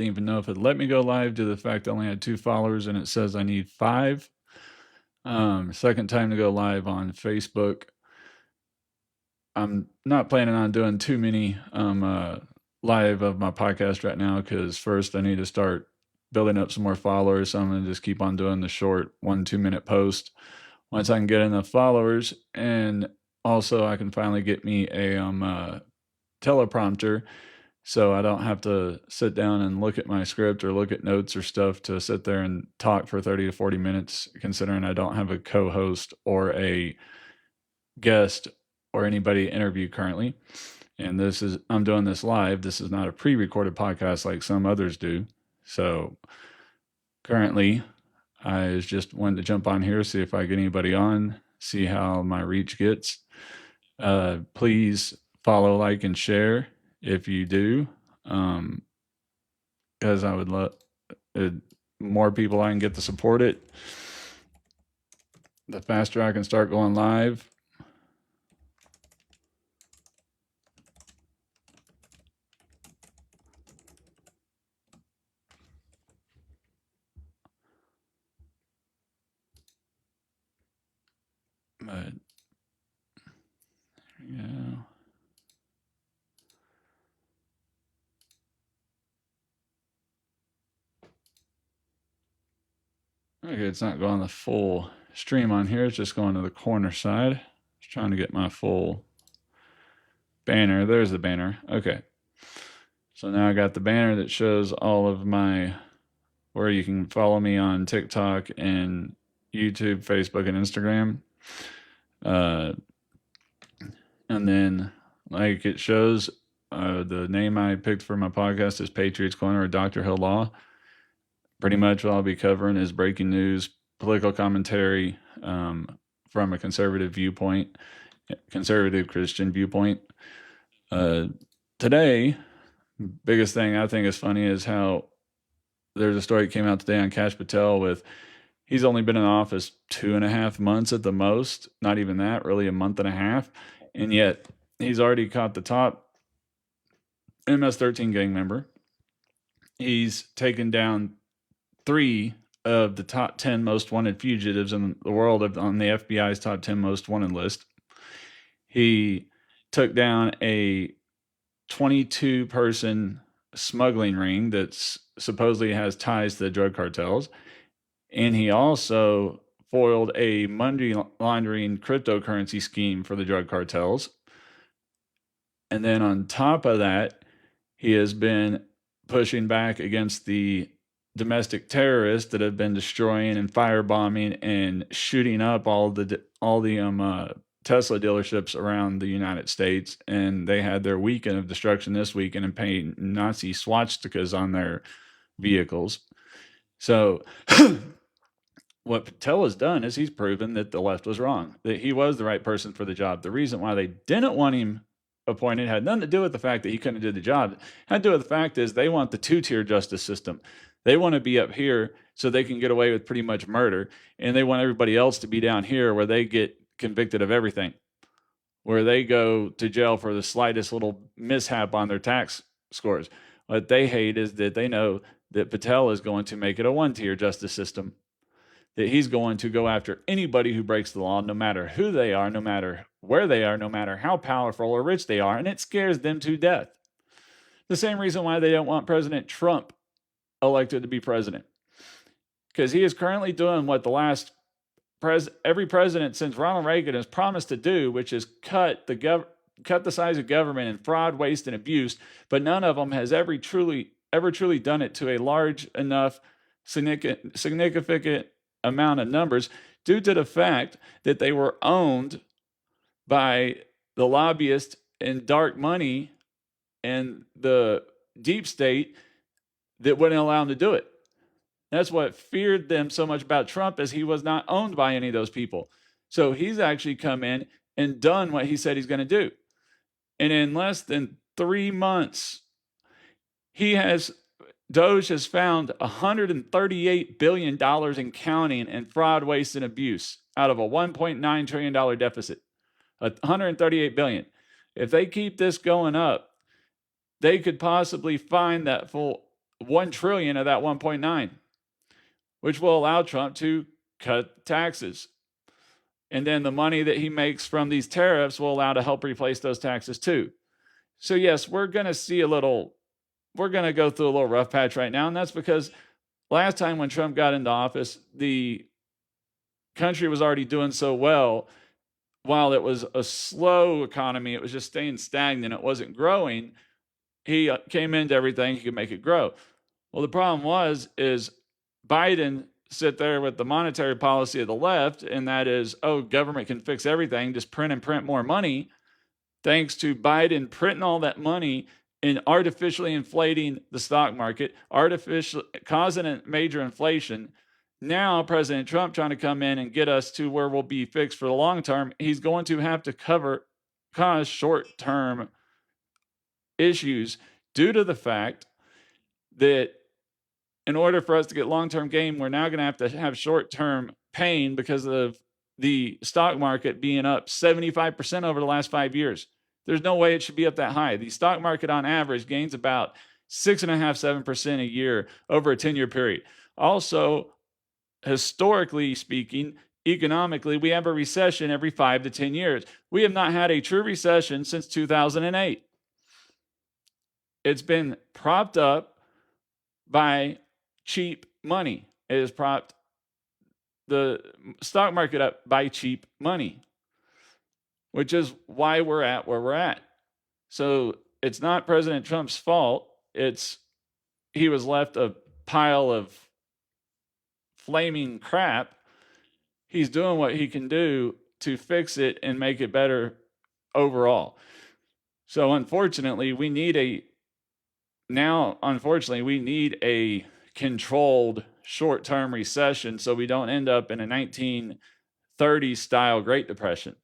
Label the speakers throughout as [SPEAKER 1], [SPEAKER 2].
[SPEAKER 1] Didn't even know if it let me go live due to the fact I only had 2 followers and it says I need 5. Second time to go live on Facebook. I'm not planning on doing too many live of my podcast right now because first I need to start building up some more followers. So I'm going to just keep on doing the short 1-2 minute post once I can get enough followers, and also I can finally get me a teleprompter so I don't have to sit down and look at my script or look at notes or stuff to sit there and talk for 30 to 40 minutes, considering I don't have a co-host or a guest or anybody to interview currently. And I'm doing this live. This is not a pre-recorded podcast like some others do. So currently I just wanted to jump on here, see if I get anybody on, see how my reach gets. Please follow, like, and share if you do, because I would love more people I can get to support it. The faster I can start going live. But yeah. Okay, it's not going the full stream on here. It's just going to the corner side. Just trying to get my full banner. There's the banner. Okay. So now I got the banner that shows all of my, where you can follow me on TikTok and YouTube, Facebook, and Instagram. And then, like it shows, the name I picked for my podcast is Patriots Corner or Dr. Hill Law. Pretty much what I'll be covering is breaking news, political commentary from a conservative viewpoint, conservative Christian viewpoint. Today, biggest thing I think is funny is how there's a story that came out today on Kash Patel with, he's only been in office 2.5 months at the most, not even that, really a month and a half. And yet he's already caught the top MS-13 gang member. He's taken down 3 of the top 10 most wanted fugitives in the world on the FBI's top 10 most wanted list. He took down a 22-person smuggling ring that supposedly has ties to the drug cartels. And he also foiled a money laundering cryptocurrency scheme for the drug cartels. And then on top of that, he has been pushing back against the domestic terrorists that have been destroying and firebombing and shooting up all the Tesla dealerships around the United States. And they had their weekend of destruction this weekend and painting Nazi swastikas on their vehicles. So what Patel has done is he's proven that the left was wrong, that he was the right person for the job. The reason why they didn't want him appointed had nothing to do with the fact that he couldn't do the job. It had to do with the fact is they want the 2-tier justice system. They want to be up here so they can get away with pretty much murder, and they want everybody else to be down here where they get convicted of everything, where they go to jail for the slightest little mishap on their tax scores. What they hate is that they know that Patel is going to make it a 1-tier justice system, that he's going to go after anybody who breaks the law, no matter who they are, no matter where they are, no matter how powerful or rich they are, and it scares them to death. The same reason why they don't want President Trump elected to be president, because he is currently doing what every president since Ronald Reagan has promised to do, which is cut the size of government in fraud, waste, and abuse. But none of them has ever truly done it to a large enough significant amount of numbers, due to the fact that they were owned by the lobbyists and dark money and the deep state that wouldn't allow them to do it. That's what feared them so much about Trump, is he was not owned by any of those people. So he's actually come in and done what he said he's going to do. And in less than 3 months, Doge has found $138 billion in counting in fraud, waste, and abuse out of a $1.9 trillion deficit. $138 billion. If they keep this going up, they could possibly find that full 1 trillion of that 1.9, which will allow Trump to cut taxes. And then the money that he makes from these tariffs will allow to help replace those taxes too. So yes, we're going to go through a little rough patch right now. And that's because last time when Trump got into office, the country was already doing so well. While it was a slow economy, it was just staying stagnant. It wasn't growing. He came into everything, he could make it grow. Well, the problem is Biden sit there with the monetary policy of the left, and that is, oh, government can fix everything, just print and print more money. Thanks to Biden printing all that money and artificially inflating the stock market, causing a major inflation. Now, President Trump trying to come in and get us to where we'll be fixed for the long term, he's going to have to cause short-term issues due to the fact that in order for us to get long-term gain, we're now going to have short-term pain because of the stock market being up 75% over the last 5 years. There's no way it should be up that high. The stock market on average gains about 6.5%, 7% a year over a 10-year period. Also, historically speaking, economically, we have a recession every 5 to 10 years. We have not had a true recession since 2008. It's been propped up by cheap money. It has propped the stock market up by cheap money, which is why we're at where we're at. So it's not President Trump's fault. He was left a pile of flaming crap. He's doing what he can do to fix it and make it better overall. So unfortunately, we need a controlled short-term recession so we don't end up in a 1930s style Great Depression,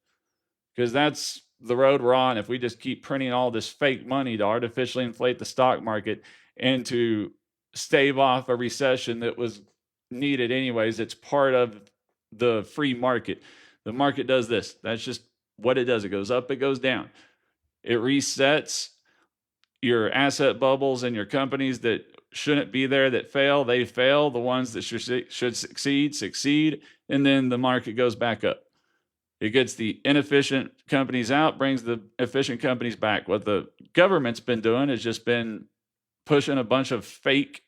[SPEAKER 1] because that's the road we're on if we just keep printing all this fake money to artificially inflate the stock market and to stave off a recession that was needed anyways. It's part of the free market. The market does this. That's just what it does. It goes up, it goes down. It resets your asset bubbles and your companies that shouldn't be there, that fail, they fail. The ones that should succeed, and then the market goes back up. It gets the inefficient companies out, brings the efficient companies back. What the government's been doing has just been pushing a bunch of fake,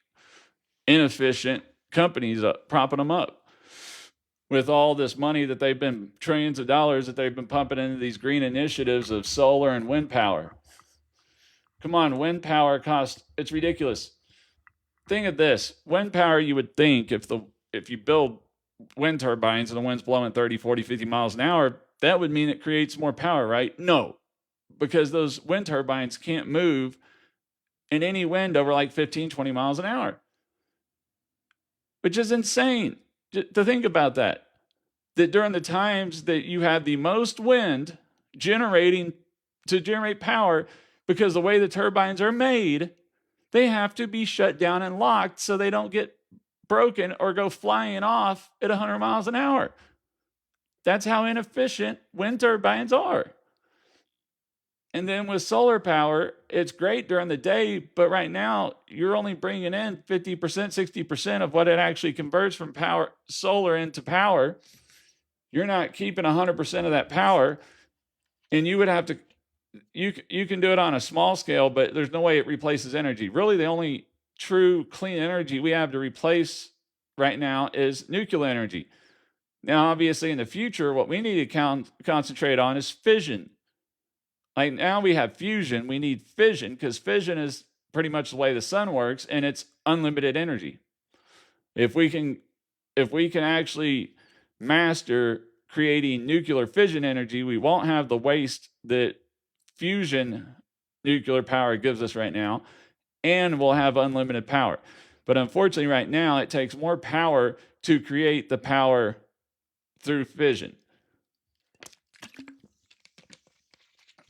[SPEAKER 1] inefficient companies up, propping them up with all this money that they've been, trillions of dollars that they've been pumping into these green initiatives of solar and wind power. Come on, wind power costs, it's ridiculous. Think of this. Wind power, you would think if you build wind turbines and the wind's blowing 30, 40, 50 miles an hour, that would mean it creates more power, right? No, because those wind turbines can't move in any wind over like 15, 20 miles an hour, which is insane to think about that. That during the times that you have the most wind to generate power, because the way the turbines are made, they have to be shut down and locked so they don't get broken or go flying off at 100 miles an hour. That's how inefficient wind turbines are. And then with solar power, it's great during the day, but right now you're only bringing in 50%, 60% of what it actually converts from solar into power. You're not keeping 100% of that power, and you would have to, you can do it on a small scale, but there's no way it replaces energy. Really, the only true clean energy we have to replace right now is nuclear energy. Now, obviously, in the future, what we need to concentrate on is fission. Like now we have fusion, we need fission, because fission is pretty much the way the sun works, and it's unlimited energy. If we can actually master creating nuclear fission energy, we won't have the waste that fusion nuclear power gives us right now, and we'll have unlimited power. But unfortunately, right now, it takes more power to create the power through fission.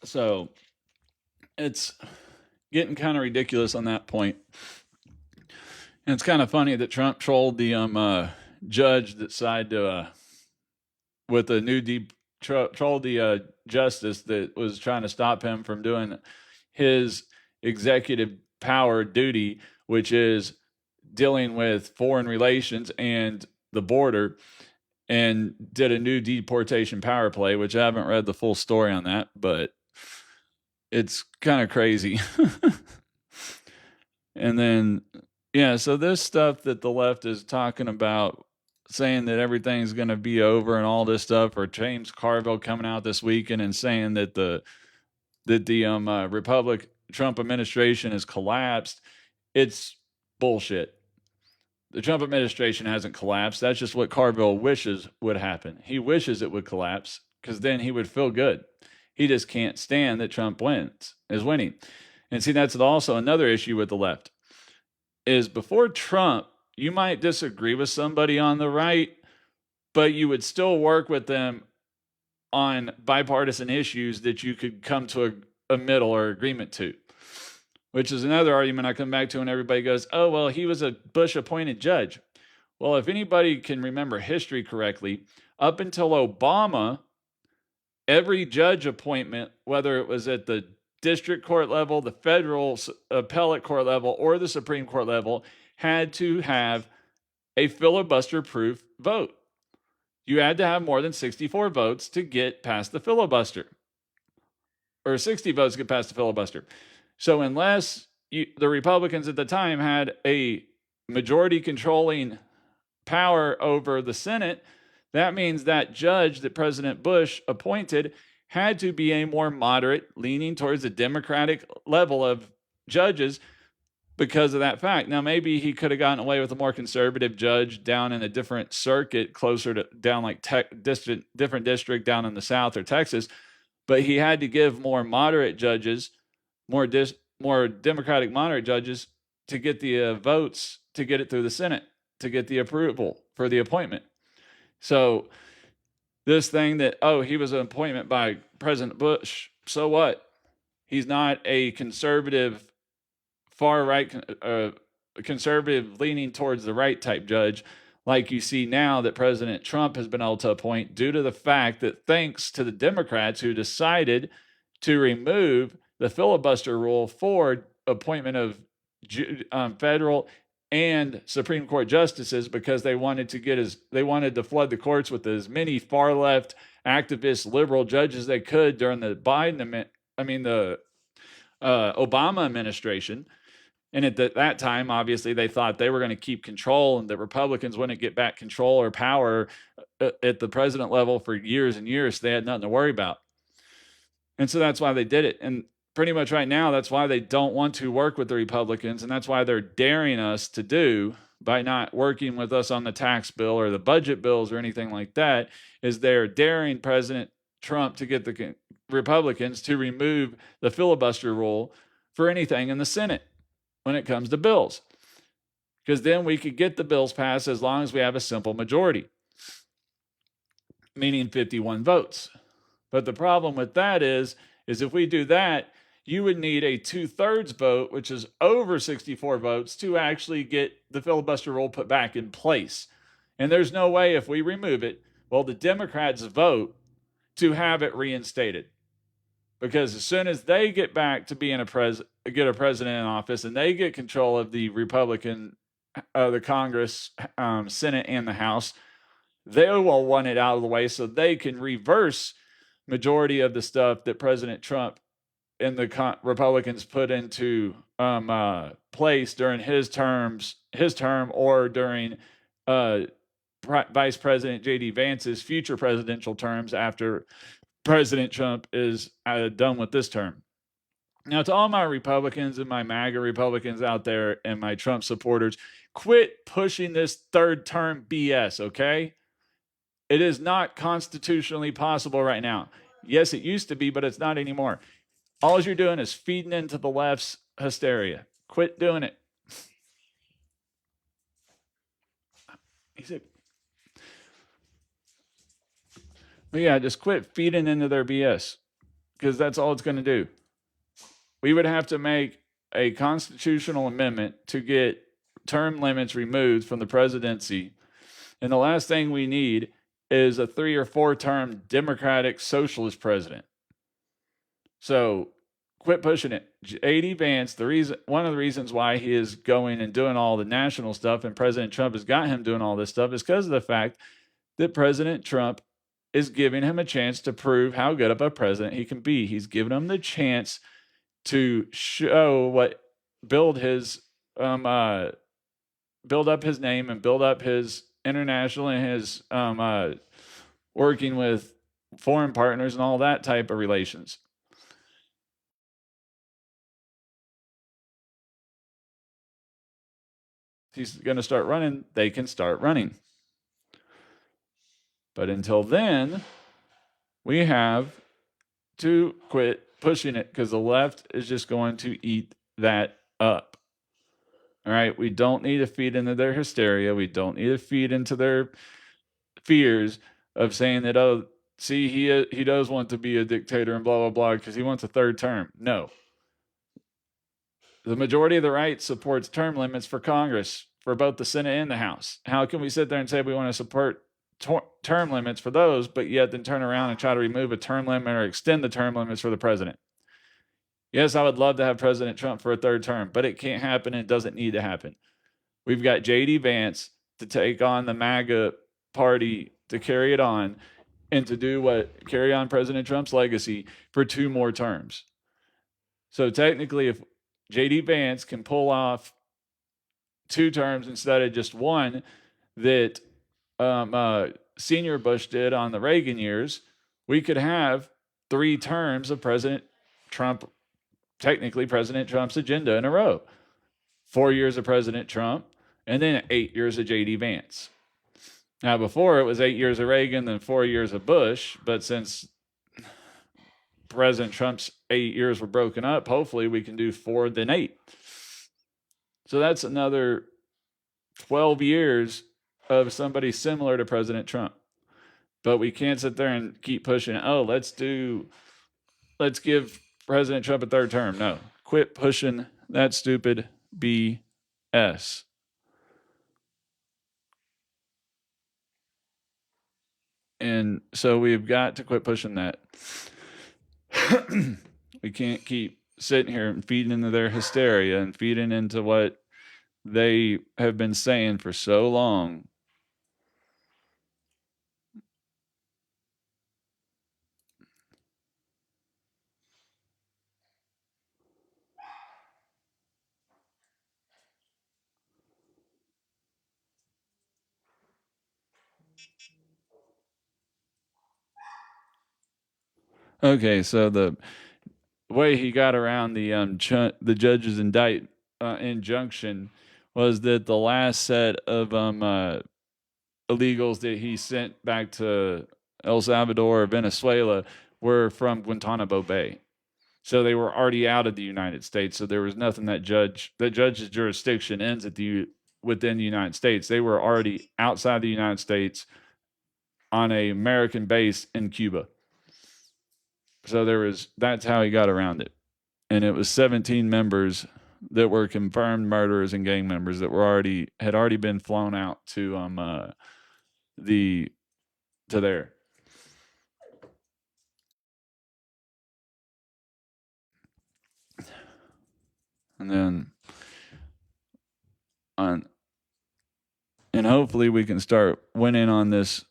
[SPEAKER 1] So it's getting kind of ridiculous on that point. And it's kind of funny that Trump trolled the judge that sided with the new trolled the justice that was trying to stop him from doing his executive power duty, which is dealing with foreign relations and the border, and did a new deportation power play, which I haven't read the full story on that, but it's kind of crazy. And then, yeah, so this stuff that the left is talking about, saying that everything's going to be over and all this stuff, or James Carville coming out this weekend and saying that the Republic Trump administration has collapsed, it's bullshit. The Trump administration hasn't collapsed. That's just what Carville wishes would happen. He wishes it would collapse because then he would feel good. He just can't stand that Trump is winning. And see, that's also another issue with the left, is before Trump, you might disagree with somebody on the right, but you would still work with them on bipartisan issues that you could come to a middle or agreement to, which is another argument I come back to when everybody goes, oh, well, he was a Bush appointed judge. Well, if anybody can remember history correctly, up until Obama, every judge appointment, whether it was at the district court level, the federal appellate court level, or the Supreme Court level, had to have a filibuster-proof vote. You had to have more than 64 votes to get past the filibuster, or 60 votes to get past the filibuster. So unless the Republicans at the time had a majority controlling power over the Senate, that means that judge that President Bush appointed had to be a more moderate, leaning towards the Democratic level of judges because of that fact. Now, maybe he could have gotten away with a more conservative judge down in a different circuit, closer to down like different district down in the South or Texas, but he had to give more moderate judges, more Democratic moderate judges, to get the votes to get it through the Senate, to get the approval for the appointment. So this thing that, oh, he was an appointment by President Bush, so what? He's not a conservative, far right, conservative leaning towards the right type judge like you see now that President Trump has been able to appoint, due to the fact that thanks to the Democrats who decided to remove the filibuster rule for appointment of federal and Supreme Court justices, because they wanted to flood the courts with as many far left activist liberal judges they could during the Obama administration. And at that time, obviously, they thought they were going to keep control and that Republicans wouldn't get back control or power at the president level for years and years. So they had nothing to worry about. And so that's why they did it. And pretty much right now, that's why they don't want to work with the Republicans. And that's why they're daring us to do, by not working with us on the tax bill or the budget bills or anything like that, is they're daring President Trump to get the Republicans to remove the filibuster rule for anything in the Senate when it comes to bills. Because then we could get the bills passed as long as we have a simple majority, meaning 51 votes. But the problem with that is if we do that, you would need a 2/3 vote, which is over 64 votes, to actually get the filibuster rule put back in place. And there's no way, if we remove it, well, the Democrats vote to have it reinstated. Because as soon as they get back to being get a president in office, and they get control of the Republican, the Congress, Senate, and the House, they will want it out of the way so they can reverse majority of the stuff that President Trump and the Republicans put into place during his term, or during Vice President J.D. Vance's future presidential terms after President Trump is done with this term. Now, to all my Republicans and my MAGA Republicans out there and my Trump supporters, quit pushing this third term BS, okay? It is not constitutionally possible right now. Yes, it used to be, but it's not anymore. All you're doing is feeding into the left's hysteria. Quit doing it. But yeah, just quit feeding into their BS, because that's all it's going to do. We would have to make a constitutional amendment to get term limits removed from the presidency. And the last thing we need is a 3 or 4 term Democratic socialist president. So quit pushing it. JD Vance, one of the reasons why he is going and doing all the national stuff and President Trump has got him doing all this stuff is because of the fact that President Trump is giving him a chance to prove how good of a president he can be. He's giving him the chance to show what build up his name and build up his international and his working with foreign partners and all that type of relations. He's going to start running, they can start running. But until then, we have to quit pushing it because the left is just going to eat that up. All right. We don't need to feed into their hysteria. We don't need to feed into their fears of saying that, oh, see, he does want to be a dictator and blah, blah, blah, because he wants a third term. No. The majority of the right supports term limits for Congress, for both the Senate and the House. How can we sit there and say we want to support term limits for those, but yet then turn around and try to remove a term limit or extend the term limits for the president? Yes, I would love to have President Trump for a third term, but it can't happen and it doesn't need to happen. We've got J.D. Vance to take on the MAGA party to carry it on and to do what? Carry on President Trump's legacy for 2 more terms. So technically, if J.D. Vance can pull off 2 terms instead of just 1 that Senior Bush did on the Reagan years, we could have 3 terms of President Trump, technically President Trump's agenda in a row. 4 years of President Trump, and then 8 years of J.D. Vance. Now, before it was 8 years of Reagan, then 4 years of Bush, but since President Trump's 8 years were broken up, hopefully we can do 4, then 8. So that's another 12 years of somebody similar to President Trump. But we can't sit there and keep pushing, oh, let's give President Trump a third term. No, quit pushing that stupid BS. And so we've got to quit pushing that. We can't keep sitting here and feeding into their hysteria and feeding into what they have been saying for so long. Okay, so the way he got around the judge's injunction was that the last set of illegals that he sent back to El Salvador or Venezuela were from Guantanamo Bay. So they were already out of the United States. So there was nothing the judge's jurisdiction ends within the United States. They were already outside the United States on an American base in Cuba. So that's how he got around it. And it was 17 members that were confirmed murderers and gang members that had already been flown out to there. And then and hopefully we can start winning on this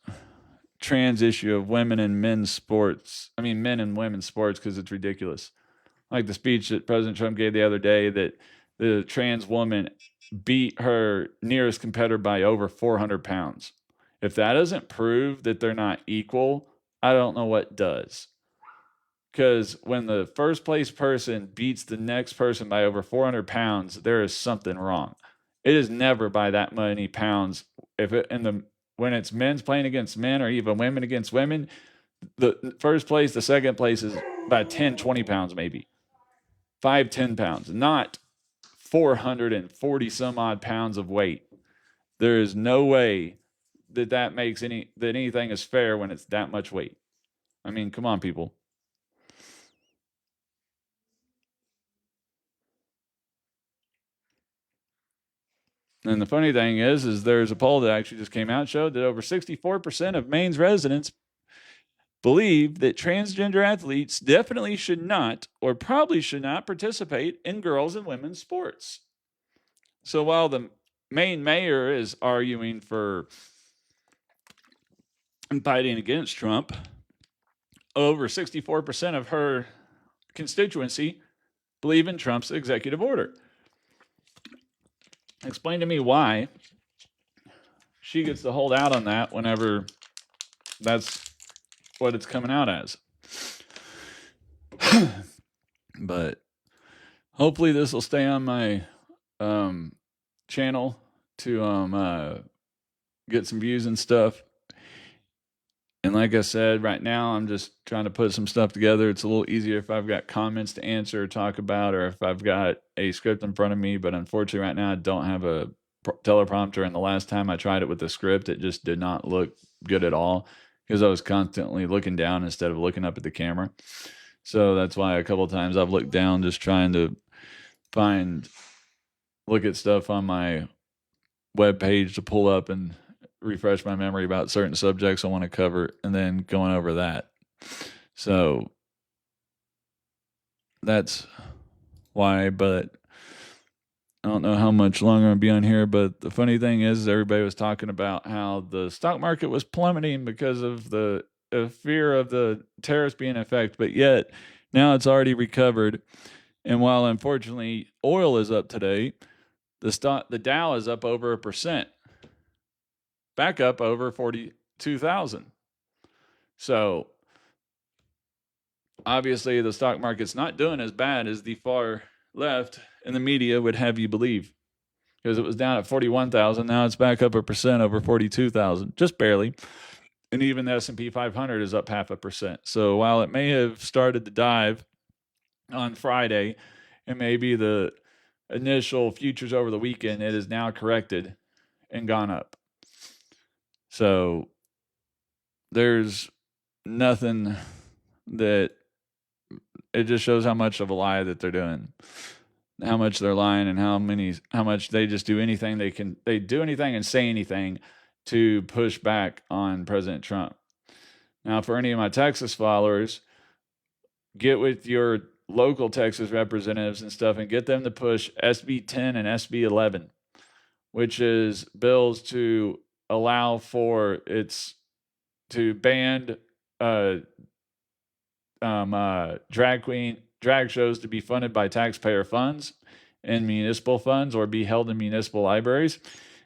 [SPEAKER 1] trans issue of women and men's sports. I mean, men and women's sports, because it's ridiculous. Like the speech that President Trump gave the other day that the trans woman beat her nearest competitor by over 400 pounds. If that doesn't prove that they're not equal, I don't know what does. Because when the first place person beats the next person by over 400 pounds, there is something wrong. It is never by that many pounds. When it's men's playing against men or even women against women, the first place, the second place is by 10, 20 pounds maybe. 5, 10 pounds, not 440 some odd pounds of weight. There is no way that anything is fair when it's that much weight. I mean, come on, people. And the funny thing is there's a poll that actually just came out showed that over 64% of Maine's residents believe that transgender athletes definitely should not, or probably should not, participate in girls' and women's sports. So while the Maine mayor is arguing for and fighting against Trump, over 64% of her constituency believe in Trump's executive order. Explain to me why she gets to hold out on that whenever that's what it's coming out as. But hopefully this will stay on my channel to get some views and stuff. And like I said, right now I'm just trying to put some stuff together. It's a little easier if I've got comments to answer or talk about, or if I've got a script in front of me. But unfortunately, right now I don't have a teleprompter. And the last time I tried it with the script, it just did not look good at all because I was constantly looking down instead of looking up at the camera. So that's why a couple of times I've looked down just trying to look at stuff on my web page to pull up and refresh my memory about certain subjects I want to cover, and then going over that. So that's why, but I don't know how much longer I'm going to be on here. But the funny thing is, everybody was talking about how the stock market was plummeting because of the fear of the tariffs being in effect, but yet now it's already recovered. And while unfortunately oil is up today, the Dow is up over 1%. Back up over 42,000. So obviously the stock market's not doing as bad as the far left and the media would have you believe, because it was down at 41,000. Now it's back up 1% over 42,000, just barely. And even the S&P 500 is up 0.5%. So while it may have started to dive on Friday and maybe the initial futures over the weekend, it is now corrected and gone up. So there's nothing that, it just shows how much of a lie that they're doing, how much they're lying, and how much they just do anything they do anything and say anything to push back on President Trump. Now, for any of my Texas followers, get with your local Texas representatives and stuff and get them to push SB 10 and SB 11, which is bills to allow for to ban drag shows to be funded by taxpayer funds and municipal funds, or be held in municipal libraries.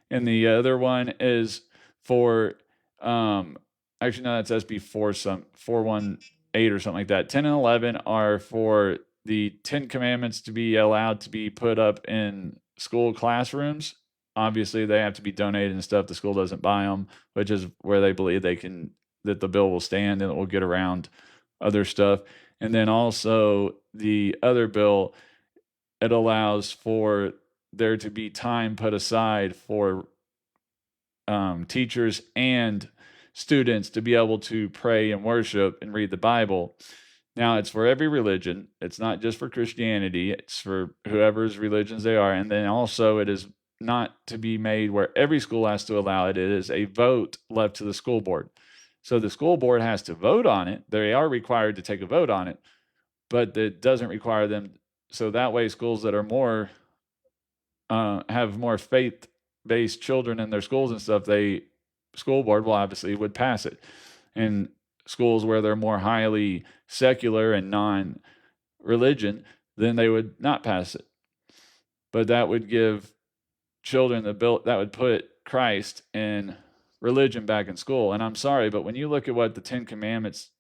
[SPEAKER 1] And the other one is for actually no, that's SB 418 or something like that. 10 and 11 are for the 10 commandments to be allowed to be put up in school classrooms. Obviously, they have to be donated and stuff. The school doesn't buy them, which is where they believe that the bill will stand and it will get around other stuff. And then also the other bill, it allows for there to be time put aside for teachers and students to be able to pray and worship and read the Bible. Now, it's for every religion. It's not just for Christianity. It's for whoever's religions they are. And then also it is not to be made where every school has to allow it. It is a vote left to the school board. So the school board has to vote on it. They are required to take a vote on it, but it doesn't require them. So that way, schools that are more have more faith-based children in their schools and stuff, school board will obviously would pass it. And schools where they're more highly secular and non-religion, then they would not pass it. But that would give children that would put Christ and religion back in school. And I'm sorry, but when you look at what the 10 Commandments,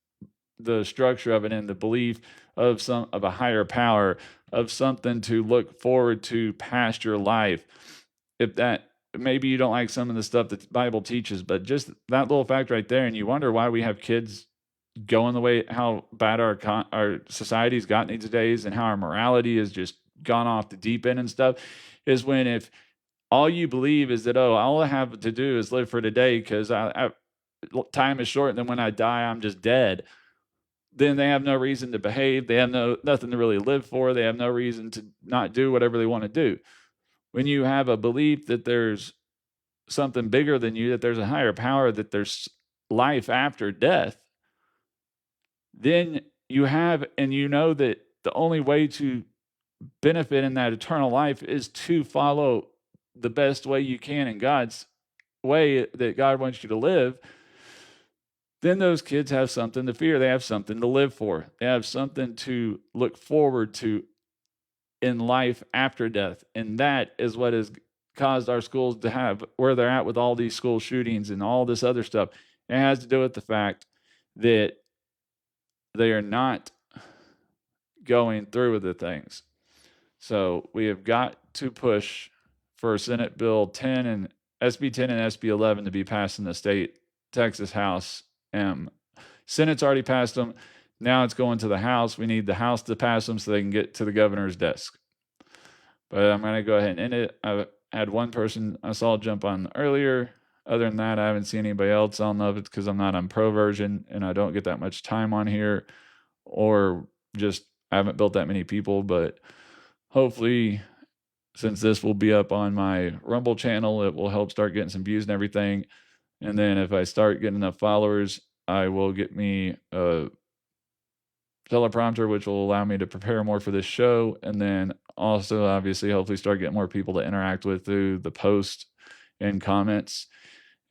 [SPEAKER 1] the structure of it, and the belief of a higher power, of something to look forward to past your life, if that, maybe you don't like some of the stuff that the Bible teaches, but just that little fact right there, and you wonder why we have kids going the way, how bad our society's gotten these days, and how our morality has just gone off the deep end and stuff, is when if all you believe is that, all I have to do is live for today because time is short, and then when I die, I'm just dead, then they have no reason to behave. They have nothing to really live for. They have no reason to not do whatever they want to do. When you have a belief that there's something bigger than you, that there's a higher power, that there's life after death, then you have, and you know that the only way to benefit in that eternal life is to follow the best way you can in God's way that God wants you to live, then those kids have something to fear. They have something to live for. They have something to look forward to in life after death. And that is what has caused our schools to have where they're at with all these school shootings and all this other stuff. It has to do with the fact that they are not going through with the things. So we have got to push for Senate Bill 10 and SB 10 and SB 11 to be passed in the state Texas House. Senate's already passed them. Now it's going to the House. We need the House to pass them so they can get to the governor's desk. But I'm going to go ahead and end it. I had one person I saw jump on earlier. Other than that, I haven't seen anybody else. I don't know if it's because I'm not on pro version and I don't get that much time on here, or just I haven't built that many people. But hopefully, since this will be up on my Rumble channel, it will help start getting some views and everything. And then if I start getting enough followers, I will get me a teleprompter, which will allow me to prepare more for this show. And then also, obviously, hopefully start getting more people to interact with through the post and comments.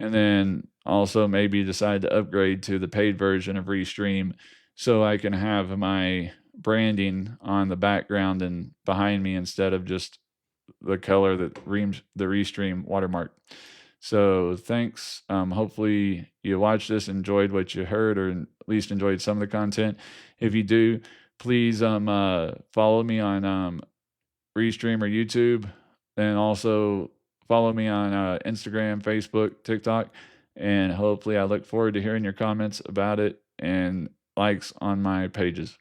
[SPEAKER 1] And then also maybe decide to upgrade to the paid version of Restream so I can have my branding on the background and behind me instead of just the color that the Restream watermark. So thanks. Hopefully you watched this, enjoyed what you heard, or at least enjoyed some of the content. If you do, please follow me on Restream or YouTube, and also follow me on Instagram, Facebook, TikTok, and hopefully I look forward to hearing your comments about it and likes on my pages.